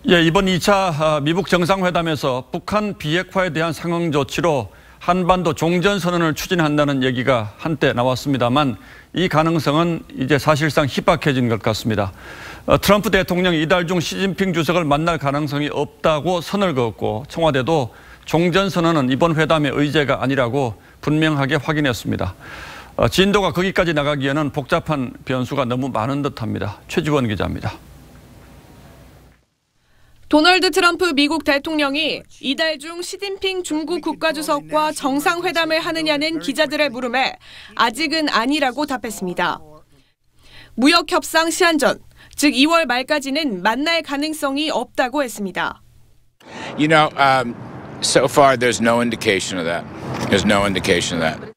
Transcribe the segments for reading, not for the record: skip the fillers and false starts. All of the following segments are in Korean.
예, 이번 2차 미북 정상회담에서 북한 비핵화에 대한 상응 조치로 한반도 종전선언을 추진한다는 얘기가 한때 나왔습니다만 이 가능성은 이제 사실상 희박해진 것 같습니다. 트럼프 대통령이 이달 중 시진핑 주석을 만날 가능성이 없다고 선을 그었고 청와대도 종전선언은 이번 회담의 의제가 아니라고 분명하게 확인했습니다. 진도가 거기까지 나가기에는 복잡한 변수가 너무 많은 듯합니다. 최지원 기자입니다. 도널드 트럼프 미국 대통령이 이달 중 시진핑 중국 국가주석과 정상회담을 하느냐는 기자들의 물음에 아직은 아니라고 답했습니다. 무역협상 시한 전, 즉 2월 말까지는 만날 가능성이 없다고 했습니다. You know, so far there's no indication of that. There's no indication of that.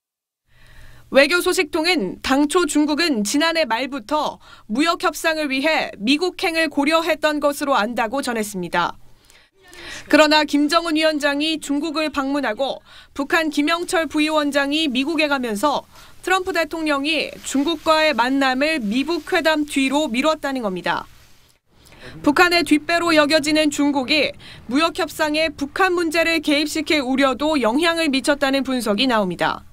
외교 소식통은 당초 중국은 지난해 말부터 무역 협상을 위해 미국행을 고려했던 것으로 안다고 전했습니다. 그러나 김정은 위원장이 중국을 방문하고 북한 김영철 부위원장이 미국에 가면서 트럼프 대통령이 중국과의 만남을 미북 회담 뒤로 미뤘다는 겁니다. 북한의 뒷배로 여겨지는 중국이 무역 협상에 북한 문제를 개입시킬 우려도 영향을 미쳤다는 분석이 나옵니다.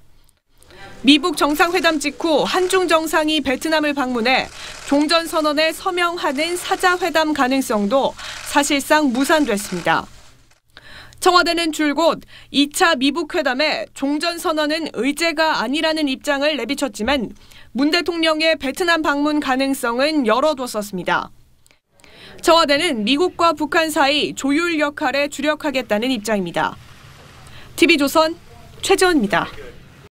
미북 정상회담 직후 한중 정상이 베트남을 방문해 종전선언에 서명하는 사자회담 가능성도 사실상 무산됐습니다. 청와대는 줄곧 2차 미북 회담에 종전선언은 의제가 아니라는 입장을 내비쳤지만 문 대통령의 베트남 방문 가능성은 열어뒀었습니다. 청와대는 미국과 북한 사이 조율 역할에 주력하겠다는 입장입니다. TV조선 최지원입니다.